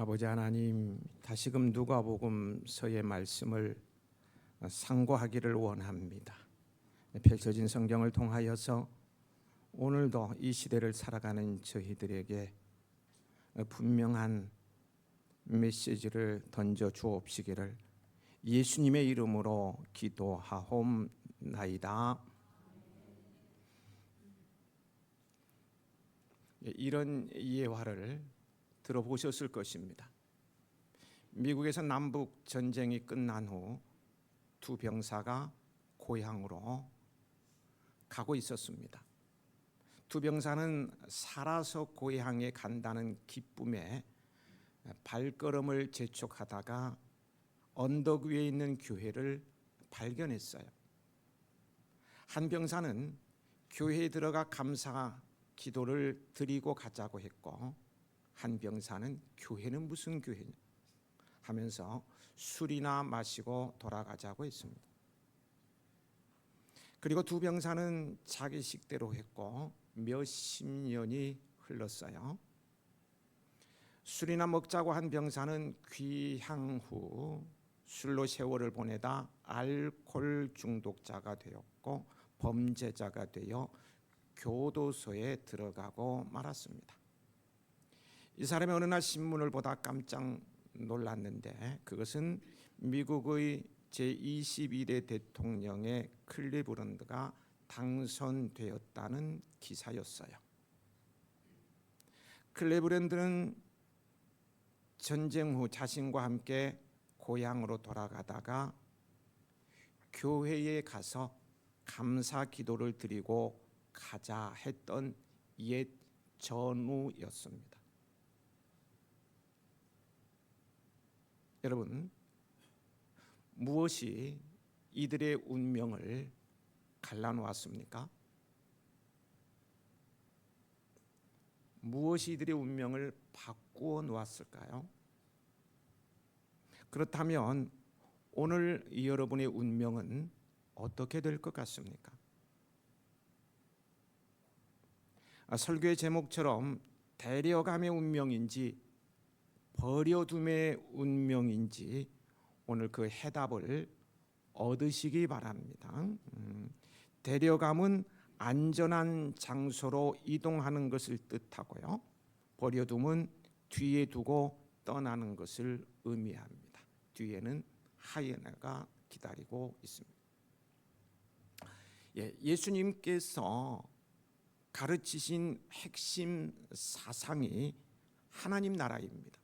아버지 하나님, 다시금 누가복음서의 말씀을 상고하기를 원합니다. 펼쳐진 성경을 통하여서 오늘도 이 시대를 살아가는 저희들에게 분명한 메시지를 던져 주옵시기를 예수님의 이름으로 기도하옵나이다. 이런 예화를 들어보셨을 것입니다. 미국에서 남북 전쟁이 끝난 후 두 병사가 고향으로 가고 있었습니다. 두 병사는 살아서 고향에 간다는 기쁨에 발걸음을 재촉하다가 언덕 위에 있는 교회를 발견했어요. 한 병사는 교회에 들어가 감사 기도를 드리고 가자고 했고, 한 병사는 교회는 무슨 교회냐 하면서 술이나 마시고 돌아가자고 했습니다. 그리고 두 병사는 자기 식대로 했고 몇십 년이 흘렀어요. 술이나 먹자고 한 병사는 귀향 후 술로 세월을 보내다 알코올 중독자가 되었고 범죄자가 되어 교도소에 들어가고 말았습니다. 이 사람이 어느 날 신문을 보다 깜짝 놀랐는데 그것은 미국의 제22대 대통령의 클리브런드가 당선되었다는 기사였어요. 클리브런드는 전쟁 후 자신과 함께 고향으로 돌아가다가 교회에 가서 감사 기도를 드리고 가자 했던 옛 전우였습니다. 여러분, 무엇이 이들의 운명을 갈라놓았습니까? 무엇이 이들의 운명을 바꾸어 놓았을까요? 그렇다면 오늘 여러분의 운명은 어떻게 될 것 같습니까? 설교의 제목처럼 데려감의 운명인지 버려둠의 운명인지 오늘 그 해답을 얻으시기 바랍니다. 데려감은 안전한 장소로 이동하는 것을 뜻하고요, 버려둠은 뒤에 두고 떠나는 것을 의미합니다. 뒤에는 하이에나가 기다리고 있습니다. 예수님께서 가르치신 핵심 사상이 하나님 나라입니다.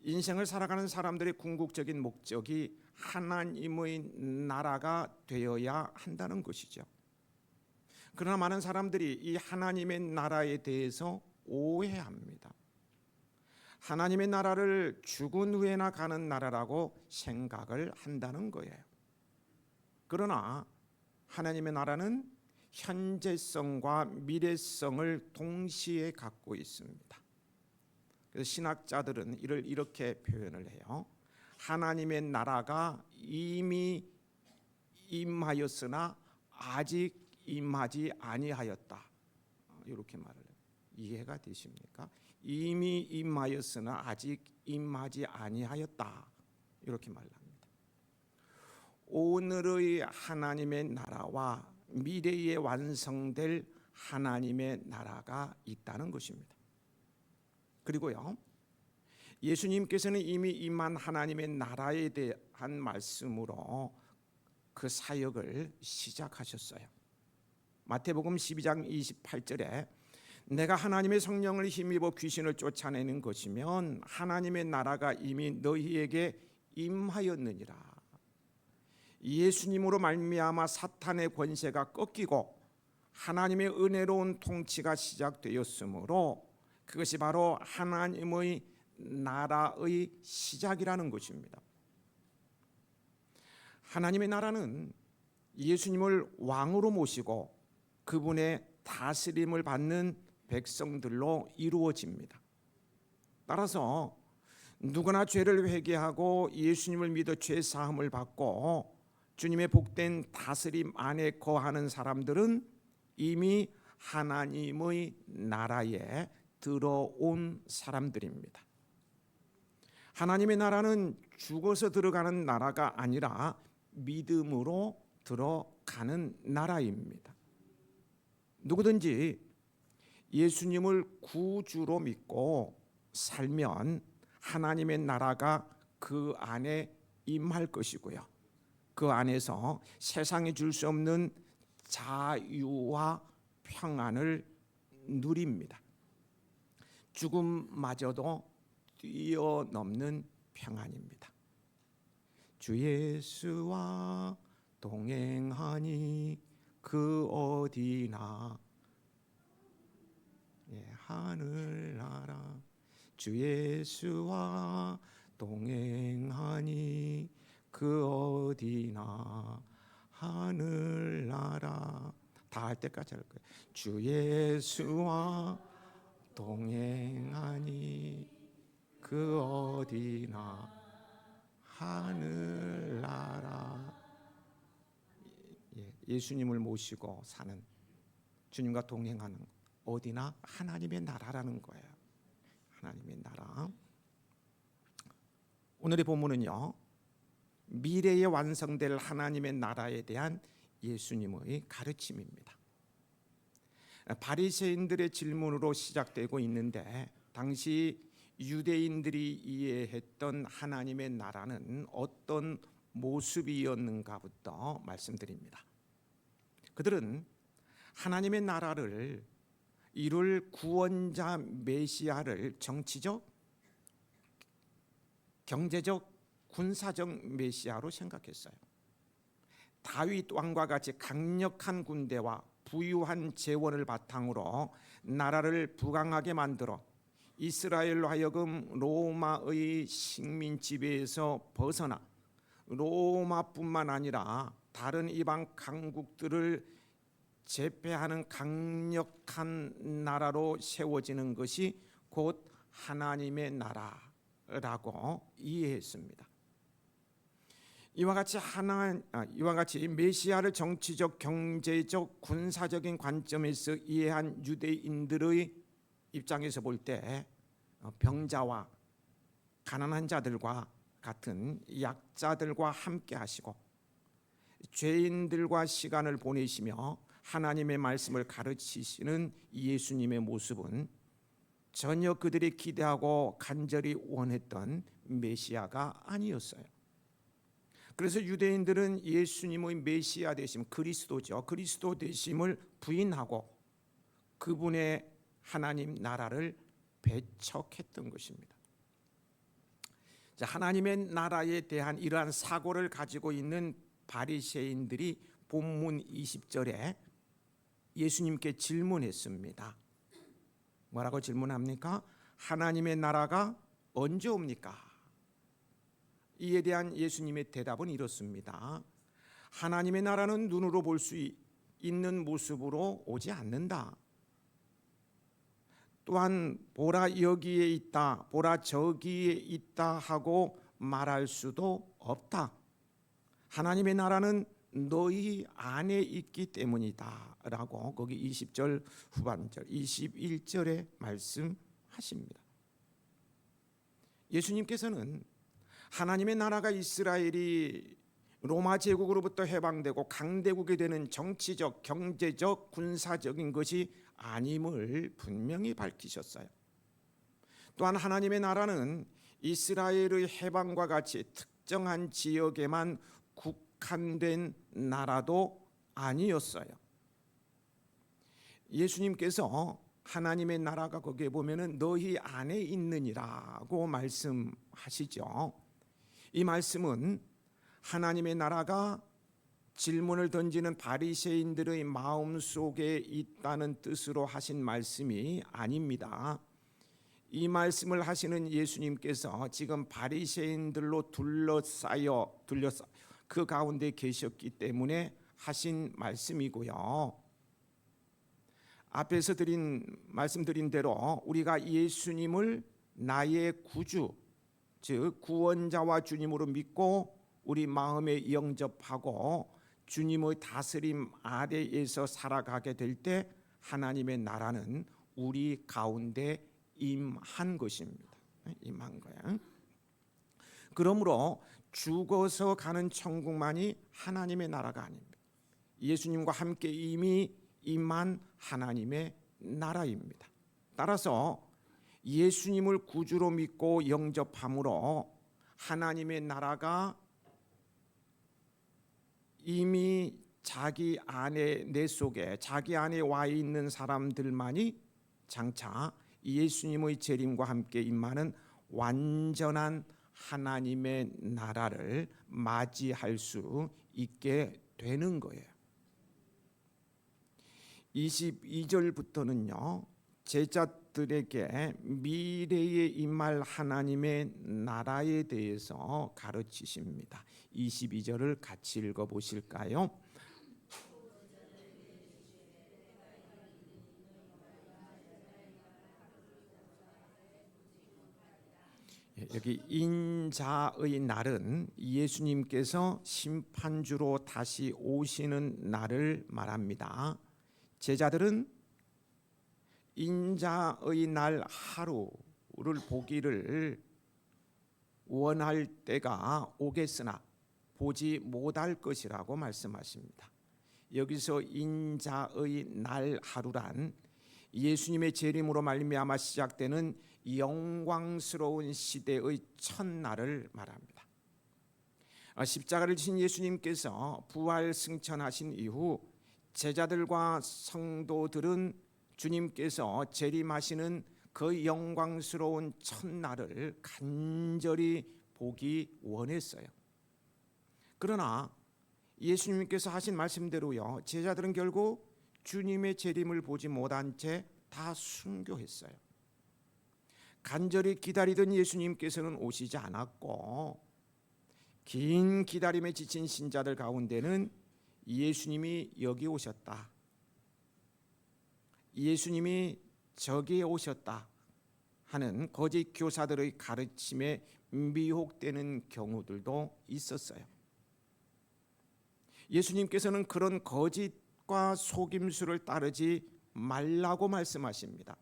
인생을 살아가는 사람들의 궁극적인 목적이 하나님의 나라가 되어야 한다는 것이죠. 그러나 많은 사람들이 이 하나님의 나라에 대해서 오해합니다. 하나님의 나라를 죽은 후에나 가는 나라라고 생각을 한다는 거예요. 그러나 하나님의 나라는 현재성과 미래성을 동시에 갖고 있습니다. 그래서 신학자들은 이를 이렇게 표현을 해요. 하나님의 나라가 이미 임하였으나 아직 임하지 아니하였다. 이렇게 말을 해요. 이해가 되십니까? 이미 임하였으나 아직 임하지 아니하였다. 이렇게 말합니다. 오늘의 하나님의 나라와 미래에 완성될 하나님의 나라가 있다는 것입니다. 그리고요, 예수님께서는 이미 임한 하나님의 나라에 대한 말씀으로 그 사역을 시작하셨어요. 마태복음 12장 28절에 내가 하나님의 성령을 힘입어 귀신을 쫓아내는 것이면 하나님의 나라가 이미 너희에게 임하였느니라. 예수님으로 말미암아 사탄의 권세가 꺾이고 하나님의 은혜로운 통치가 시작되었으므로 그것이 바로 하나님의 나라의 시작이라는 것입니다. 하나님의 나라는 예수님을 왕으로 모시고 그분의 다스림을 받는 백성들로 이루어집니다. 따라서 누구나 죄를 회개하고 예수님을 믿어 죄 사함을 받고 주님의 복된 다스림 안에 거하는 사람들은 이미 하나님의 나라에 들어온 사람들입니다. 하나님의 나라는 죽어서 들어가는 나라가 아니라 믿음으로 들어가는 나라입니다. 누구든지 예수님을 구주로 믿고 살면 하나님의 나라가 그 안에 임할 것이고요. 그 안에서 세상에 줄 수 없는 자유와 평안을 누립니다. 죽음마저도 뛰어넘는 평안입니다. 주 예수와 동행하니 그 어디나 하늘나라. 주 예수와 동행하니 그 어디나 하늘나라. 다 할 때까지 할 거예요. 주 예수와 동행하니 그 어디나 하늘나라. 예수님을 모시고 사는, 주님과 동행하는 어디나 하나님의 나라라는 거예요. 하나님의 나라. 오늘의 본문은요, 미래에 완성될 하나님의 나라에 대한 예수님의 가르침입니다. 바리새인들의 질문으로 시작되고 있는데, 당시 유대인들이 이해했던 하나님의 나라는 어떤 모습이었는가부터 말씀드립니다. 그들은 하나님의 나라를 이룰 구원자 메시아를 정치적, 경제적, 군사적 메시아로 생각했어요. 다윗 왕과 같이 강력한 군대와 부유한 재원을 바탕으로 나라를 부강하게 만들어 이스라엘로 하여금 로마의 식민 지배에서 벗어나 로마뿐만 아니라 다른 이방 강국들을 제패하는 강력한 나라로 세워지는 것이 곧 하나님의 나라라고 이해했습니다. 이와 같이 메시아를 정치적, 경제적, 군사적인 관점에서 이해한 유대인들의 입장에서 볼 때 병자와 가난한 자들과 같은 약자들과 함께 하시고 죄인들과 시간을 보내시며 하나님의 말씀을 가르치시는 예수님의 모습은 전혀 그들이 기대하고 간절히 원했던 메시아가 아니었어요. 그래서 유대인들은 예수님의 메시아 되심, 그리스도죠, 그리스도 되심을 부인하고 그분의 하나님 나라를 배척했던 것입니다. 하나님의 나라에 대한 이러한 사고를 가지고 있는 바리새인들이 본문 20절에 예수님께 질문했습니다. 뭐라고 질문합니까? 하나님의 나라가 언제 옵니까? 이에 대한 예수님의 대답은 이렇습니다. 하나님의 나라는 눈으로 볼 수 있는 모습으로 오지 않는다. 또한 보라 여기에 있다, 보라 저기에 있다 하고 말할 수도 없다. 하나님의 나라는 너희 안에 있기 때문이다 라고 거기 20절 후반절 21절에 말씀하십니다. 예수님께서는 하나님의 나라가 이스라엘이 로마 제국으로부터 해방되고 강대국이 되는 정치적, 경제적, 군사적인 것이 아님을 분명히 밝히셨어요. 또한 하나님의 나라는 이스라엘의 해방과 같이 특정한 지역에만 국한된 나라도 아니었어요. 예수님께서 하나님의 나라가 거기에 보면은 너희 안에 있느니라고 말씀하시죠. 이 말씀은 하나님의 나라가 질문을 던지는 바리새인들의 마음 속에 있다는 뜻으로 하신 말씀이 아닙니다. 이 말씀을 하시는 예수님께서 지금 바리새인들로 둘러싸여 그 가운데 계셨기 때문에 하신 말씀이고요. 앞에서 말씀드린 대로 우리가 예수님을 나의 구주, 즉 구원자와 주님으로 믿고 우리 마음에 영접하고 주님의 다스림 아래에서 살아가게 될 때 하나님의 나라는 우리 가운데 임한 것입니다. 임한 거야. 그러므로 죽어서 가는 천국만이 하나님의 나라가 아닙니다. 예수님과 함께 이미 임한 하나님의 나라입니다. 따라서 예수님을 구주로 믿고 영접함으로 하나님의 나라가 이미 자기 안에 내 속에 자기 안에 와 있는 사람들만이 장차 예수님의 재림과 함께 임하는 완전한 하나님의 나라를 맞이할 수 있게 되는 거예요. 22절부터는요, 제자들에게 미래에 임할 하나님의 나라에 대해서 가르치십니다. 22절을 같이 읽어보실까요? 여기 인자의 날은 예수님께서 심판주로 다시 오시는 날을 말합니다. 제자들은 인자의 날 하루를 보기를 원할 때가 오겠으나 보지 못할 것이라고 말씀하십니다. 여기서 인자의 날 하루란 예수님의 재림으로 말미암아 시작되는 영광스러운 시대의 첫날을 말합니다. 십자가를 지신 예수님께서 부활 승천하신 이후 제자들과 성도들은 주님께서 재림하시는 그 영광스러운 첫날을 간절히 보기 원했어요. 그러나 예수님께서 하신 말씀대로요, 제자들은 결국 주님의 재림을 보지 못한 채 다 순교했어요. 간절히 기다리던 예수님께서는 오시지 않았고, 긴 기다림에 지친 신자들 가운데는 예수님이 여기 오셨다, 예수님이 저기에 오셨다 하는 거짓 교사들의 가르침에 미혹되는 경우들도 있었어요. 예수님께서는 그런 거짓과 속임수를 따르지 말라고 말씀하십니다.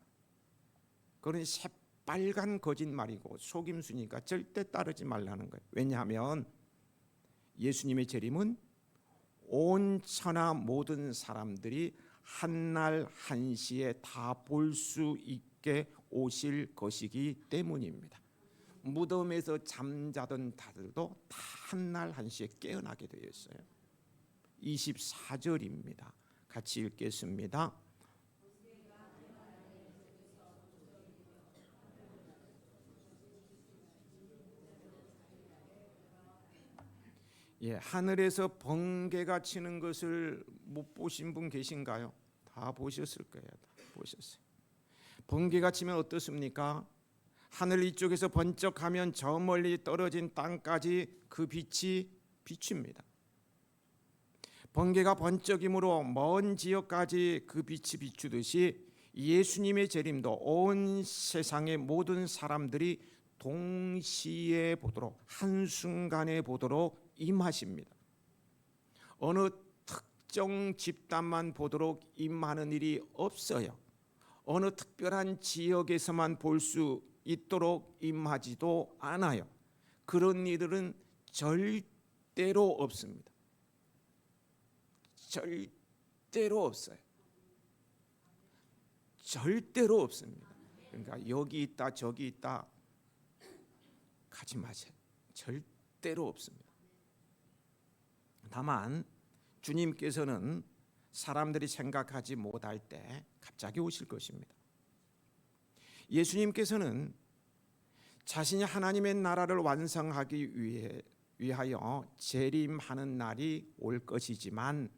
그런 새빨간 거짓말이고 속임수니까 절대 따르지 말라는 거예요. 왜냐하면 예수님의 재림은 온 천하 모든 사람들이 한날 한시에 다 볼 수 있게 오실 것이기 때문입니다. 무덤에서 잠자던 자들도 다 한날 한시에 깨어나게 되어 있어요. 24절입니다. 같이 읽겠습니다. 하늘에서 번개가 치는 것을 못 보신 분 계신가요? 다 보셨을 거예요. 다 보셨어요. 번개가 치면 어떻습니까? 하늘 이쪽에서 번쩍하면 저 멀리 떨어진 땅까지 그 빛이 비춥니다. 번개가 번쩍임으로 먼 지역까지 그 빛이 비추듯이 예수님의 재림도 온 세상의 모든 사람들이 동시에 보도록, 한순간에 보도록 임하십니다. 어느 특정 집단만 보도록 임하는 일이 없어요. 어느 특별한 지역에서만 볼 수 있도록 임하지도 않아요. 그런 일들은 절대로 없습니다. 절대로 없어요. 절대로 없습니다. 그러니까 여기 있다 저기 있다 가지 마세요. 절대로 없습니다. 다만 주님께서는 사람들이 생각하지 못할 때 갑자기 오실 것입니다. 예수님께서는 자신이 하나님의 나라를 완성하기 위하여 재림하는 날이 올 것이지만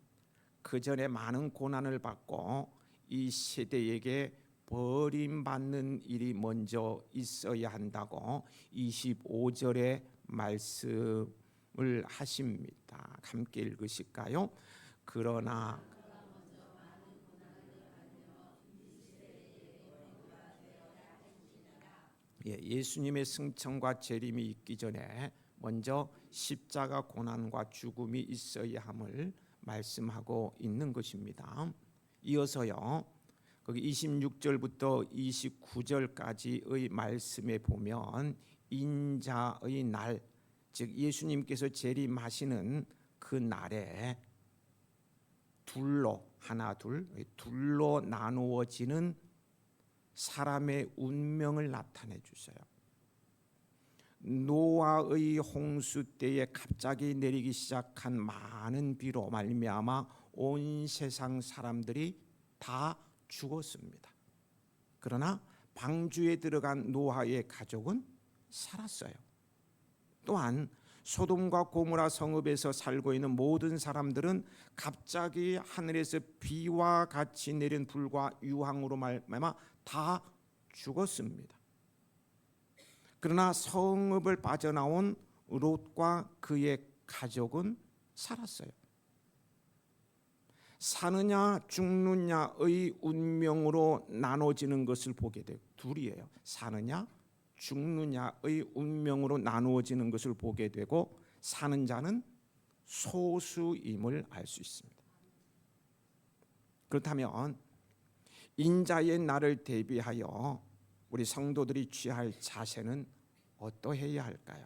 그 전에 많은 고난을 받고 이 세대에게 버림받는 일이 먼저 있어야 한다고 25절에 말씀을 하십니다. 함께 읽으실까요? 그러나 예수님의 승천과 재림이 있기 전에 먼저 십자가 고난과 죽음이 있어야 함을 말씀하고 있는 것입니다. 이어서요, 거기 26절부터 29절까지의 말씀에 보면 인자의 날, 즉 예수님께서 재림하시는 그 날에 둘로 나누어지는 사람의 운명을 나타내 주셔요. 노아의 홍수 때에 갑자기 내리기 시작한 많은 비로 말미암아 온 세상 사람들이 다 죽었습니다. 그러나 방주에 들어간 노아의 가족은 살았어요. 또한 소돔과 고모라 성읍에서 살고 있는 모든 사람들은 갑자기 하늘에서 비와 같이 내린 불과 유황으로 말미암아 다 죽었습니다. 그러나 성읍을 빠져나온 롯과 그의 가족은 살았어요. 사느냐 죽느냐의 운명으로 나눠지는 것을 보게 되고, 둘이에요. 사느냐 죽느냐의 운명으로 나누어지는 것을 보게 되고, 사는 자는 소수임을 알 수 있습니다. 그렇다면 인자의 날을 대비하여 우리 성도들이 취할 자세는 어떠해야 할까요?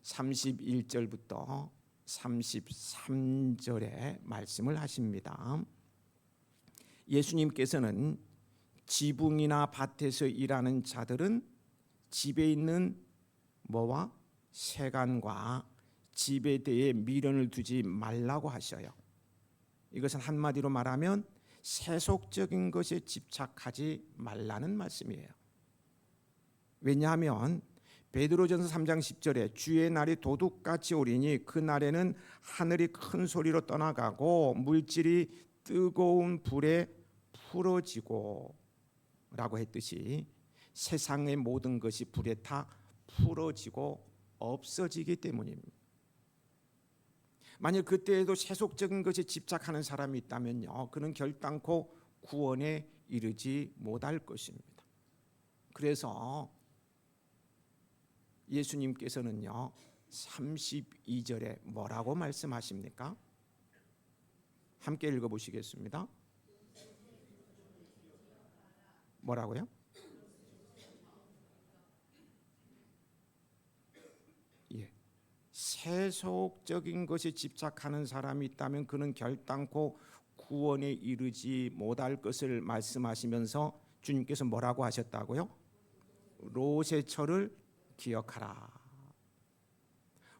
31절부터 33절에 말씀을 하십니다. 예수님께서는 지붕이나 밭에서 일하는 자들은 집에 있는 뭐와 세간과 집에 대해 미련을 두지 말라고 하셔요. 이것은 한마디로 말하면 세속적인 것에 집착하지 말라는 말씀이에요. 왜냐하면 베드로전서 3장 10절에 주의 날이 도둑같이 오리니 그 날에는 하늘이 큰 소리로 떠나가고 물질이 뜨거운 불에 풀어지고 라고 했듯이 세상의 모든 것이 불에 타 풀어지고 없어지기 때문입니다. 만약 그때에도 세속적인 것에 집착하는 사람이 있다면요, 그는 결단코 구원에 이르지 못할 것입니다. 그래서 예수님께서는요 32절에 뭐라고 말씀하십니까? 함께 읽어보시겠습니다. 뭐라고요? 예, 세속적인 것에 집착하는 사람이 있다면 그는 결단코 구원에 이르지 못할 것을 말씀하시면서 주님께서 뭐라고 하셨다고요? 롯의 철을 기억하라.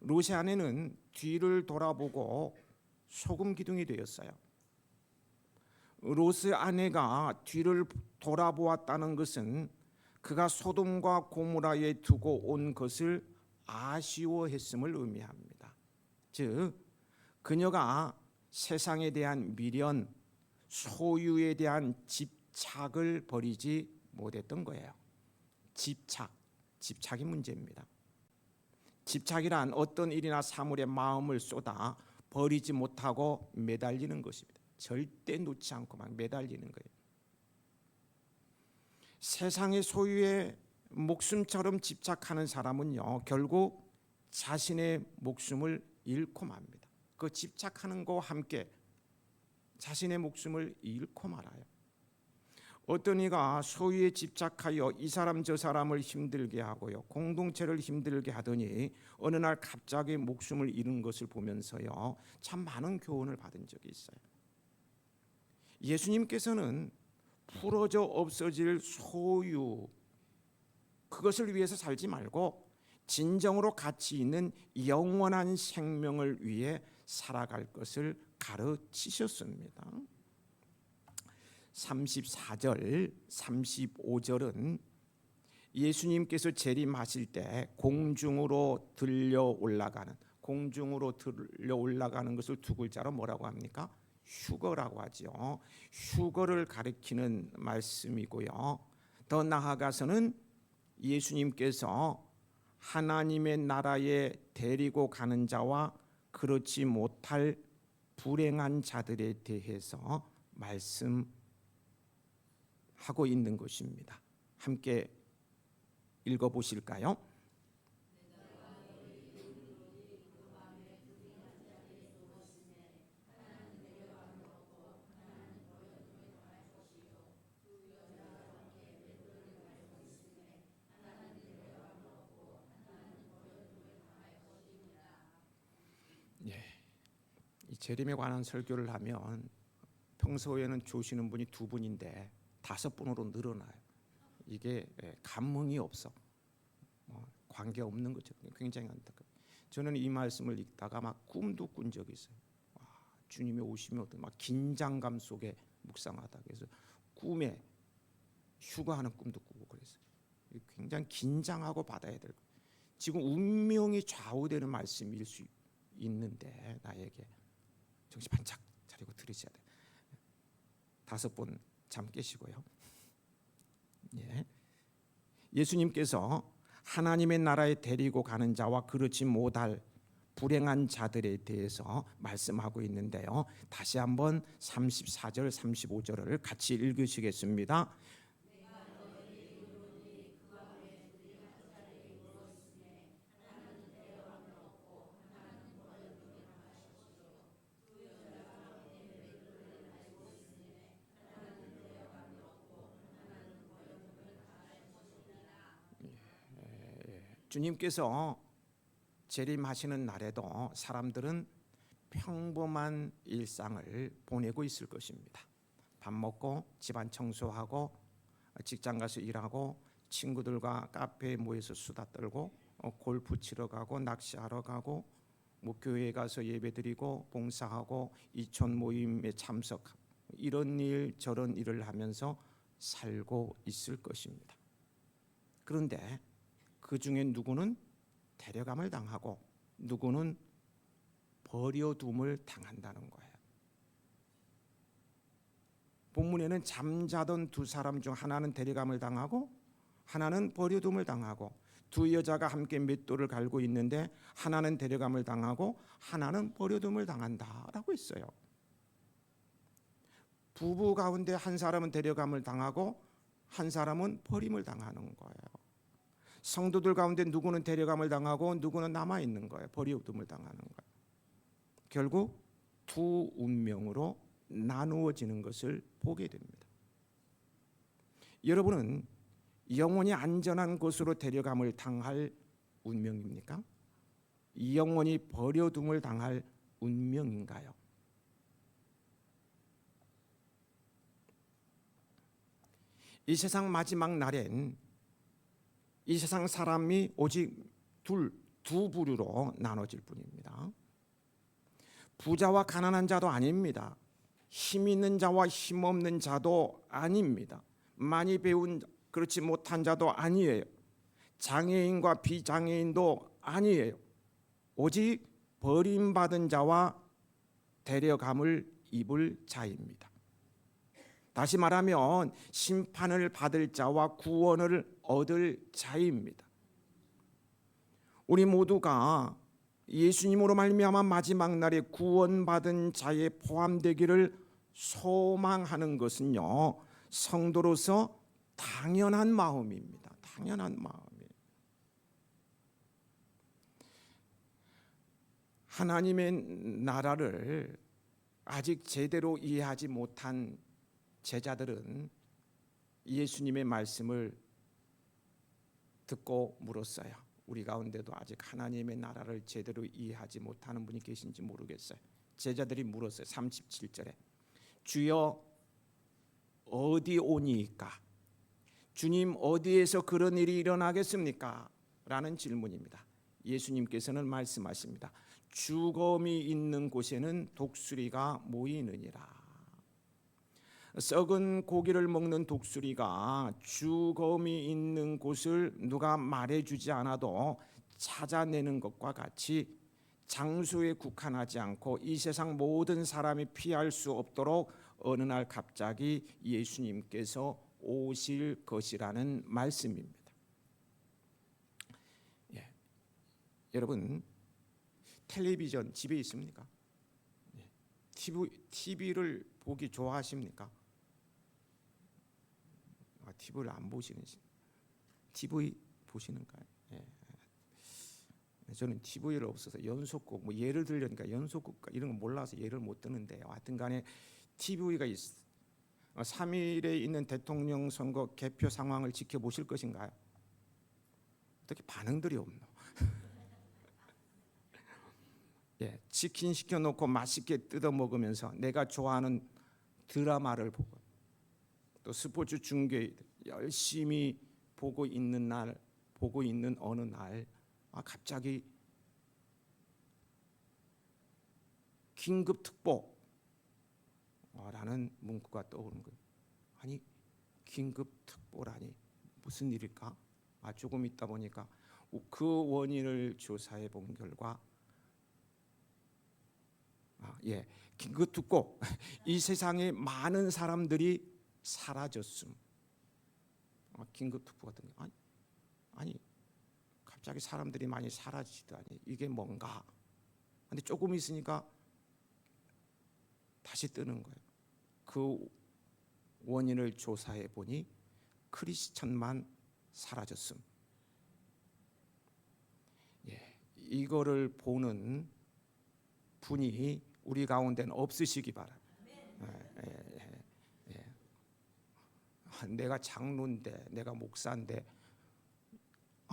롯의 아내는 뒤를 돌아보고 소금 기둥이 되었어요. 롯의 아내가 뒤를 돌아보았다는 것은 그가 소돔과 고모라에 두고 온 것을 아쉬워했음을 의미합니다. 즉 그녀가 세상에 대한 미련, 소유에 대한 집착을 버리지 못했던 거예요. 집착이 문제입니다. 집착이란 어떤 일이나 사물에 마음을 쏟아 버리지 못하고 매달리는 것입니다. 절대 놓지 않고 막 매달리는 거예요. 세상의 소유에 목숨처럼 집착하는 사람은요 결국 자신의 목숨을 잃고 맙니다. 그 집착하는 것과 함께 자신의 목숨을 잃고 말아요. 어떤 이가 소유에 집착하여 이 사람 저 사람을 힘들게 하고요, 공동체를 힘들게 하더니 어느 날 갑자기 목숨을 잃은 것을 보면서요 참 많은 교훈을 받은 적이 있어요. 예수님께서는 풀어져 없어질 소유, 그것을 위해서 살지 말고 진정으로 가치 있는 영원한 생명을 위해 살아갈 것을 가르치셨습니다. 34절, 35절은 예수님께서 재림하실 때 공중으로 들려 올라가는 것을 두 글자로 뭐라고 합니까? 휴거라고 하죠. 휴거를 가리키는 말씀이고요. 더 나아가서는 예수님께서 하나님의 나라에 데리고 가는 자와 그렇지 못할 불행한 자들에 대해서 말씀하고 있는 것입니다. 함께 읽어보실까요? 이 재림에 관한 설교를 하면 평소에는 조시는 분이 2분인데 5분으로 늘어나요. 이게 감흥이 없어. 관계 없는 거죠. 굉장히 안타까워요. 저는 이 말씀을 읽다가 막 꿈도 꾼 적이 있어요. 와, 주님이 오시면 어떤 막 긴장감 속에 묵상하다. 그래서 꿈에 휴가하는 꿈도 꾸고 그랬어요. 굉장히 긴장하고 받아야 될 거예요. 지금 운명이 좌우되는 말씀일 수 있는데 나에게 정신 반짝 차리고 들으셔야 돼요. 5번 잠 깨시고요. 예수님께서 하나님의 나라에 데리고 가는 자와 그렇지 못할 불행한 자들에 대해서 말씀하고 있는데요. 다시 한번 34절 35절을 같이 읽으시겠습니다. 주님께서 재림하시는 날에도 사람들은 평범한 일상을 보내고 있을 것입니다. 밥 먹고 집안 청소하고 직장 가서 일하고 친구들과 카페에 모여서 수다 떨고 골프 치러 가고 낚시하러 가고 교회에 가서 예배드리고 봉사하고 이촌 모임에 참석하고 이런 일 저런 일을 하면서 살고 있을 것입니다. 그런데 그 중에 누구는 데려감을 당하고 누구는 버려둠을 당한다는 거예요. 본문에는 잠자던 2사람 중 하나는 데려감을 당하고 하나는 버려둠을 당하고 2 여자가 함께 맷돌을 갈고 있는데 하나는 데려감을 당하고 하나는 버려둠을 당한다라고 했어요. 부부 가운데 한 사람은 데려감을 당하고 한 사람은 버림을 당하는 거예요. 성도들 가운데 누구는 데려감을 당하고 누구는 남아 있는 거예요. 버려둠을 당하는 거예요. 결국 2 운명으로 나누어지는 것을 보게 됩니다. 여러분은 영원히 안전한 곳으로 데려감을 당할 운명입니까? 영원히 버려둠을 당할 운명인가요? 이 세상 마지막 날엔 이 세상 사람이 오직 두 부류로 나눠질 뿐입니다. 부자와 가난한 자도 아닙니다. 힘 있는 자와 힘 없는 자도 아닙니다. 많이 배운 그렇지 못한 자도 아니에요. 장애인과 비장애인도 아니에요. 오직 버림받은 자와 데려감을 입을 자입니다. 다시 말하면 심판을 받을 자와 구원을 얻을 자입니다. 우리 모두가 예수님으로 말미암아 마지막 날에 구원받은 자에 포함되기를 소망하는 것은요, 성도로서 당연한 마음입니다. 당연한 마음이에요. 하나님의 나라를 아직 제대로 이해하지 못한 제자들은 예수님의 말씀을 듣고 물었어요. 우리 가운데도 아직 하나님의 나라를 제대로 이해하지 못하는 분이 계신지 모르겠어요. 제자들이 물었어요. 37절에 주여 어디 오니까? 주님 어디에서 그런 일이 일어나겠습니까? 라는 질문입니다. 예수님께서는 말씀하십니다. 죽음이 있는 곳에는 독수리가 모이느니라. 썩은 고기를 먹는 독수리가 죽음이 있는 곳을 누가 말해주지 않아도 찾아내는 것과 같이 장소에 국한하지 않고 이 세상 모든 사람이 피할 수 없도록 어느 날 갑자기 예수님께서 오실 것이라는 말씀입니다. 여러분 텔레비전 집에 있습니까? TV를 보기 좋아하십니까? TV를 안 보시는지 TV 보시는가요? 저는 TV를 없어서 연속곡 예를 들려니까 연속곡 이런 거 몰라서 예를 못 드는데 하여튼간에 TV가 있어. 3일에 있는 대통령 선거 개표 상황을 지켜보실 것인가요? 어떻게 반응들이 없노? 치킨 시켜놓고 맛있게 뜯어 먹으면서 내가 좋아하는 드라마를 보고 또 스포츠 중계 열심히 보고 있는 어느 날 갑자기 긴급특보라는 문구가 떠오르는 거예요. 아니 긴급특보라니 무슨 일일까? 조금 있다 보니까 그 원인을 조사해 본 결과 긴급특보 이 세상에 많은 사람들이 사라졌음. 긴급특보 같은 거 아니 갑자기 사람들이 많이 사라지다니 이게 뭔가? 근데 조금 있으니까 다시 뜨는 거예요. 그 원인을 조사해 보니 크리스천만 사라졌음. 이거를 보는 분이 우리 가운데는 없으시기 바랍니다. 내가 장로인데, 내가 목사인데,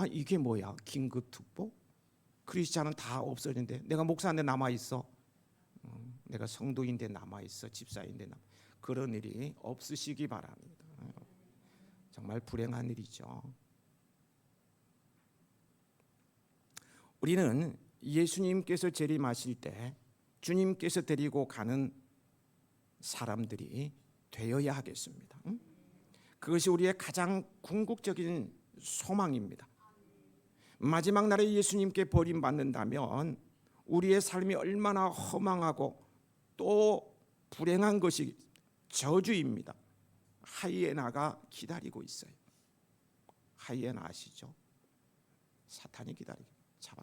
이게 뭐야? 긴급특보? 크리스찬은 다 없어졌는데 내가 목사인데 남아 있어. 내가 성도인데 남아 있어. 집사인데 그런 일이 없으시기 바랍니다. 정말 불행한 일이죠. 우리는 예수님께서 재림하실 때 주님께서 데리고 가는 사람들이 되어야 하겠습니다. 그것이 우리의 가장 궁극적인 소망입니다. 마지막 날에 예수님께 버림받는다면 우리의 삶이 얼마나 허망하고 또 불행한 것이 저주입니다. 하이에나가 기다리고 있어요. 하이에나 아시죠? 사탄이 기다리고 잡아.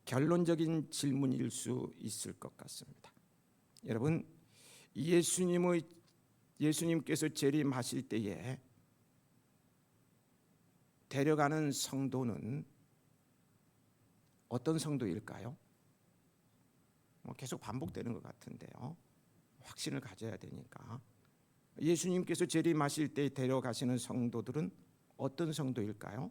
결론적인 질문일 수 있을 것 같습니다. 여러분, 예수님께서 재림하실 때에 데려가는 성도는 어떤 성도일까요? 계속 반복되는 것 같은데요. 확신을 가져야 되니까. 예수님께서 재림하실 때 데려가시는 성도들은 어떤 성도일까요?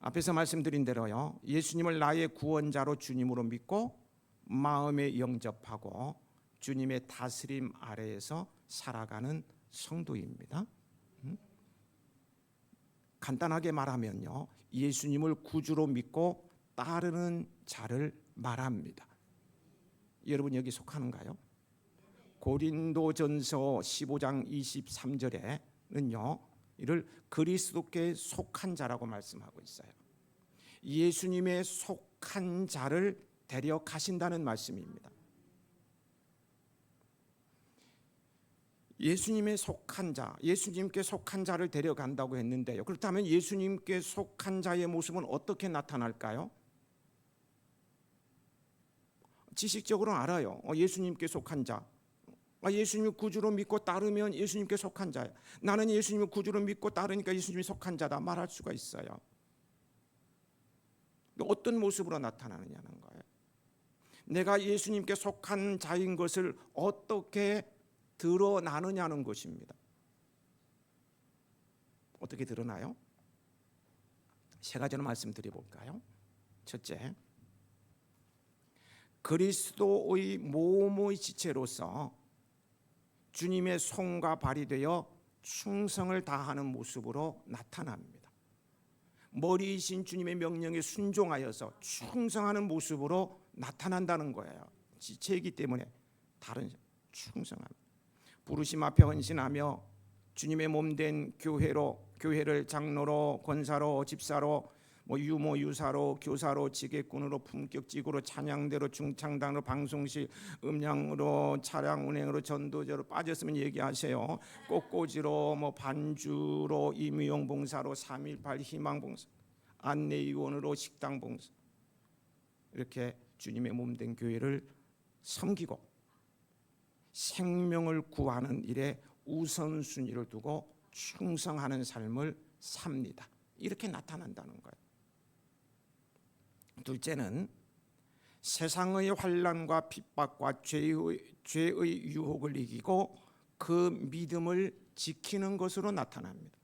앞에서 말씀드린 대로요. 예수님을 나의 구원자로 주님으로 믿고 마음에 영접하고 주님의 다스림 아래에서 살아가는 성도입니다. 간단하게 말하면요. 예수님을 구주로 믿고 따르는 자를 말합니다. 여러분 여기 속하는가요? 고린도전서 15장 23절에는요. 이를 그리스도께 속한 자라고 말씀하고 있어요. 예수님의 속한 자를 데려가신다는 말씀입니다. 예수님의 속한 자, 예수님께 속한 자를 데려간다고 했는데요. 그렇다면 예수님께 속한 자의 모습은 어떻게 나타날까요? 지식적으로는 알아요. 예수님께 속한 자. 예수님을 구주로 믿고 따르면 예수님께 속한 자야. 나는 예수님을 구주로 믿고 따르니까 예수님이 속한 자다 말할 수가 있어요. 어떤 모습으로 나타나느냐는 거예요. 내가 예수님께 속한 자인 것을 어떻게 드러나느냐는 것입니다. 어떻게 드러나요? 세 가지로 말씀드려볼까요? 첫째, 그리스도의 몸의 지체로서 주님의 손과 발이 되어 충성을 다하는 모습으로 나타납니다. 머리이신 주님의 명령에 순종하여서 충성하는 모습으로 나타난다는 거예요. 지체이기 때문에 다른 충성함. 부르심 앞에 헌신하며 주님의 몸된 교회를 장로로, 권사로, 집사로, 유모 유사로, 교사로, 지게꾼으로, 품격직으로, 찬양대로, 중창단으로, 방송실, 음량으로, 차량 운행으로, 전도자로 빠졌으면 얘기하세요. 꽃꽂이로, 반주로, 임의용 봉사로, 3.18 희망봉사, 안내위원으로, 식당봉사, 이렇게 주님의 몸된 교회를 섬기고 생명을 구하는 일에 우선순위를 두고 충성하는 삶을 삽니다. 이렇게 나타난다는 거예요. 둘째는 세상의 환난과 핍박과 죄의 유혹을 이기고 그 믿음을 지키는 것으로 나타납니다.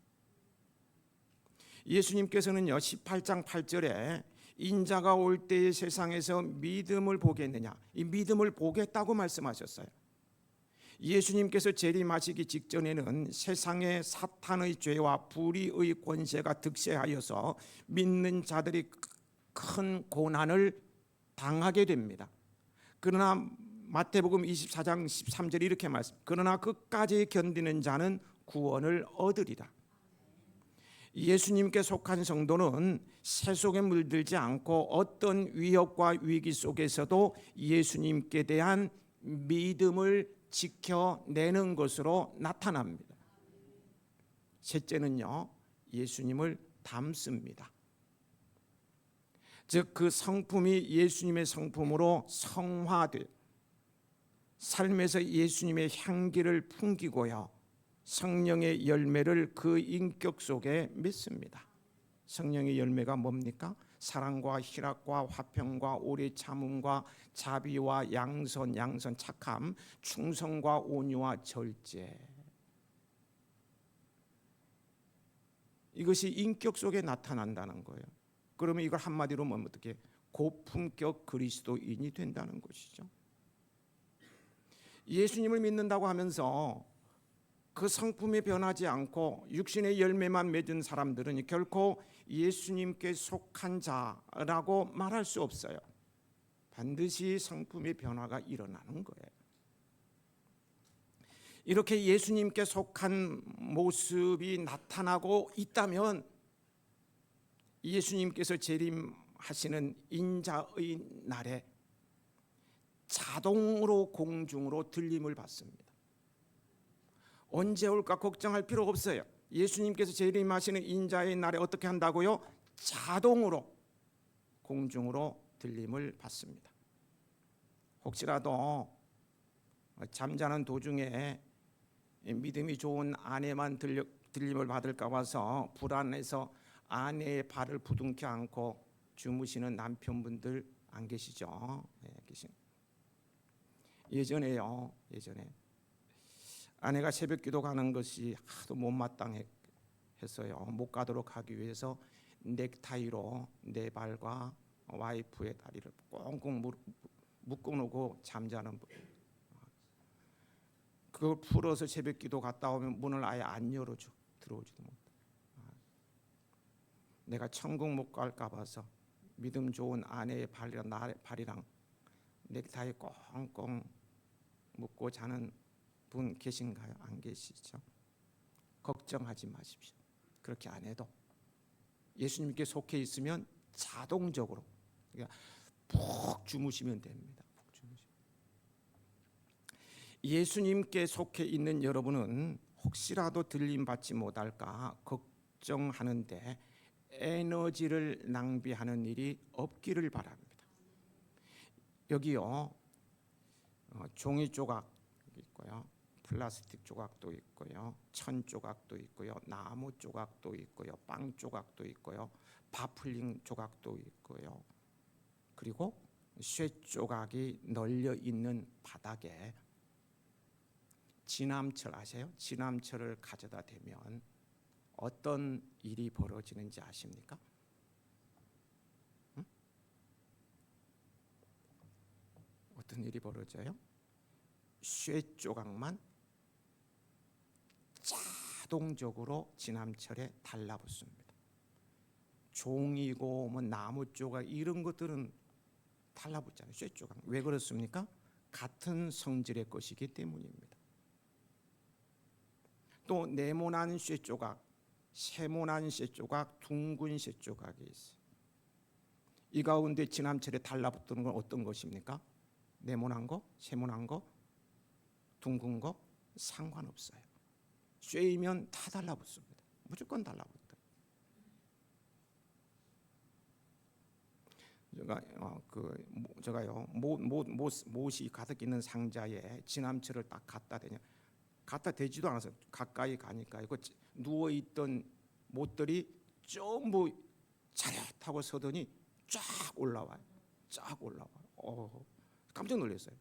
예수님께서는요 18장 8절에 인자가 올 때의 세상에서 믿음을 보겠느냐, 이 믿음을 보겠다고 말씀하셨어요. 예수님께서 재림하시기 직전에는 세상의 사탄의 죄와 불의의 권세가 득세하여서 믿는 자들이 큰 고난을 당하게 됩니다. 그러나 마태복음 24장 13절이 이렇게 말씀, 그러나 끝까지 견디는 자는 구원을 얻으리라. 예수님께 속한 성도는 세속에 물들지 않고 어떤 위협과 위기 속에서도 예수님께 대한 믿음을 지켜내는 것으로 나타납니다. 셋째는요, 예수님을 닮습니다. 즉 그 성품이 예수님의 성품으로 성화돼 삶에서 예수님의 향기를 풍기고요, 성령의 열매를 그 인격 속에 맺습니다. 성령의 열매가 뭡니까? 사랑과 희락과 화평과 오래 참음과 자비와 양선 착함, 충성과 온유와 절제. 이것이 인격 속에 나타난다는 거예요. 그러면 이걸 한마디로 뭐면 어떻게? 고품격 그리스도인이 된다는 것이죠. 예수님을 믿는다고 하면서 그 성품이 변하지 않고 육신의 열매만 맺은 사람들은 결코 예수님께 속한 자라고 말할 수 없어요. 반드시 성품의 변화가 일어나는 거예요. 이렇게 예수님께 속한 모습이 나타나고 있다면 예수님께서 재림하시는 인자의 날에 자동으로 공중으로 들림을 받습니다. 언제 올까 걱정할 필요 없어요. 예수님께서 재림하시는 인자의 날에 어떻게 한다고요? 자동으로 공중으로 들림을 받습니다. 혹시라도 잠자는 도중에 믿음이 좋은 아내만 들림을 받을까 봐서 불안해서 아내의 발을 부둥켜 안고 주무시는 남편분들 안 계시죠? 네, 예전에 아내가 새벽기도 가는 것이 하도 못마땅했어요. 못 가도록 하기 위해서 넥타이로 내 발과 와이프의 다리를 꽁꽁 묶어놓고 잠자는, 그걸 풀어서 새벽기도 갔다 오면 문을 아예 안 열어줘, 들어오지도 못해. 내가 천국 못 갈까 봐서 믿음 좋은 아내의 발이랑 나의 발이랑 넥타이 꽁꽁 묶고 자는 분 계신가요? 안 계시죠? 걱정하지 마십시오. 그렇게 안 해도 예수님께 속해 있으면 자동적으로 그러니까 푹 주무시면 됩니다. 푹 주무시면. 예수님께 속해 있는 여러분은 혹시라도 들림 받지 못할까 걱정하는데 에너지를 낭비하는 일이 없기를 바랍니다. 여기요 종이 조각 있고요, 플라스틱 조각도 있고요, 천 조각도 있고요, 나무 조각도 있고요, 빵 조각도 있고요, 바플링 조각도 있고요, 그리고 쇠 조각이 널려 있는 바닥에 진암철 아세요? 진암철을 가져다 대면 어떤 일이 벌어지는지 아십니까? 응? 어떤 일이 벌어져요? 쇠 조각만 자동적으로 진암철에 달라붙습니다. 종이고 뭐 나무 조각 이런 것들은 달라붙잖아요. 쇠 조각. 왜 그렇습니까? 같은 성질의 것이기 때문입니다. 또 네모난 쇠 조각, 세모난 쇠 조각, 둥근 쇠 조각이 있어요. 이 가운데 진암철에 달라붙는 건 어떤 것입니까? 네모난 거, 세모난 거, 둥근 거 상관없어요. 쇠이면 다 달라붙습니다. 무조건 달라붙어요. 제가요 못이 가득 있는 상자에 진암철을 딱 갖다 대지도 않아서 가까이 가니까 이거 누워 있던 못들이 전부 차렷하고 서더니 쫙 올라와요. 쫙 올라와요. 깜짝 놀랐어요.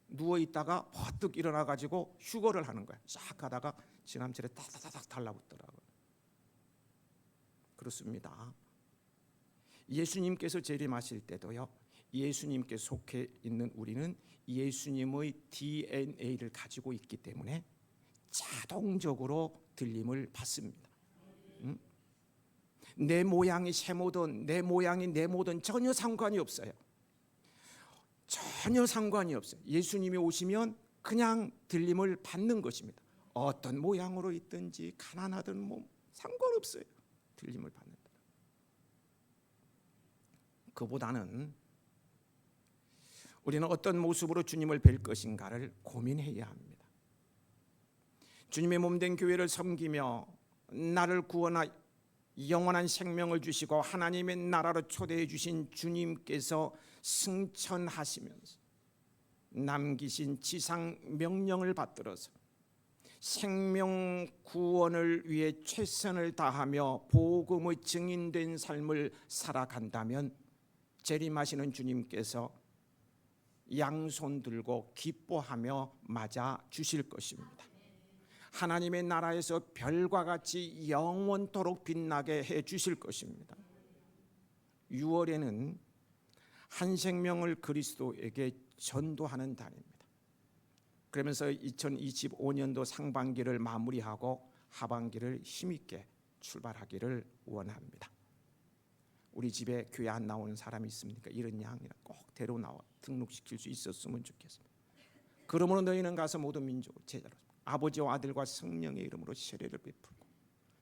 누워 있다가 퍼뜩 일어나 가지고 휴거를 하는 거야. 쫙 가다가 지남철에 타다다닥 달라붙더라고요. 그렇습니다. 예수님께서 재림하실 때도요, 예수님께 속해 있는 우리는 예수님의 DNA를 가지고 있기 때문에 자동적으로 들림을 받습니다. 내 모양이 세모든 내 모양이 네모든 전혀 상관이 없어요. 전혀 상관이 없어요. 예수님이 오시면 그냥 들림을 받는 것입니다. 어떤 모양으로 있든지 가난하든 뭐 상관없어요. 들림을 받는다. 그보다는 우리는 어떤 모습으로 주님을 뵐 것인가를 고민해야 합니다. 주님의 몸된 교회를 섬기며 나를 구원하 영원한 생명을 주시고 하나님의 나라로 초대해 주신 주님께서 승천하시면서 남기신 지상 명령을 받들어서 생명 구원을 위해 최선을 다하며 복음의 증인된 삶을 살아간다면 재림하시는 주님께서 양손 들고 기뻐하며 맞아 주실 것입니다. 하나님의 나라에서 별과 같이 영원토록 빛나게 해 주실 것입니다. 6월에는 한 생명을 그리스도에게 전도하는 달입니다. 그러면서 2025년도 상반기를 마무리하고 하반기를 힘있게 출발하기를 원합니다. 우리 집에 교회 안 나오는 사람이 있습니까? 이런 양이라 꼭 데려나와 등록시킬 수 있었으면 좋겠습니다. 그러므로 너희는 가서 모든 민족을 제자로 아버지와 아들과 성령의 이름으로 세례를 베풀고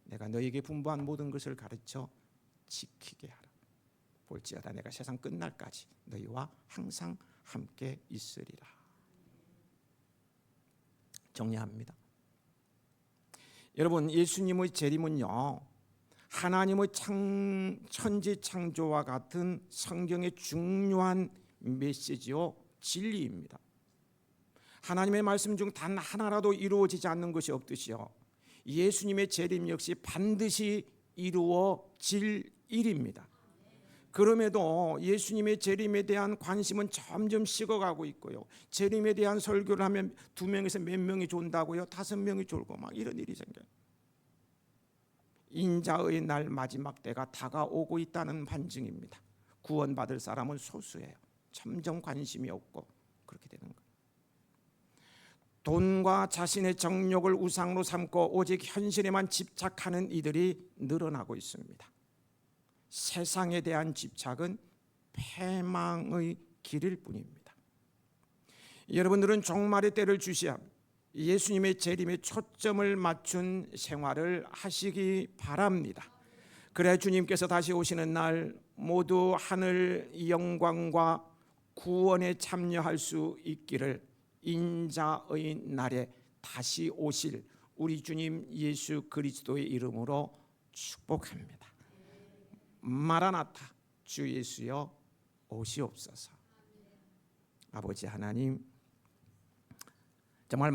내가 너희에게 분부한 모든 것을 가르쳐 지키게 하라. 볼지어다 내가 세상 끝날까지 너희와 항상 함께 있으리라. 정리합니다. 여러분, 예수님의 재림은요, 하나님의 천지 창조와 같은 성경의 중요한 메시지요 진리입니다. 하나님의 말씀 중 단 하나라도 이루어지지 않는 것이 없듯이요, 예수님의 재림 역시 반드시 이루어질 일입니다. 그럼에도 예수님의 재림에 대한 관심은 점점 식어가고 있고요, 재림에 대한 설교를 하면 2명에서 몇 명이 존다고요? 5명이 졸고 막 이런 일이 생겨요. 인자의 날 마지막 때가 다가오고 있다는 반증입니다. 구원받을 사람은 소수예요. 점점 관심이 없고 그렇게 되는 거예요. 돈과 자신의 정욕을 우상으로 삼고 오직 현실에만 집착하는 이들이 늘어나고 있습니다. 세상에 대한 집착은 패망의 길일 뿐입니다. 여러분들은 종말의 때를 주시합니다. 예수님의 재림에 초점을 맞춘 생활을 하시기 바랍니다. 그래야 주님께서 다시 오시는 날 모두 하늘 영광과 구원에 참여할 수 있기를 인자의 날에 다시 오실 우리 주님 예수 그리스도의 이름으로 축복합니다. 마라나타, 주 예수여 오시옵소서. 아버지 하나님, 정말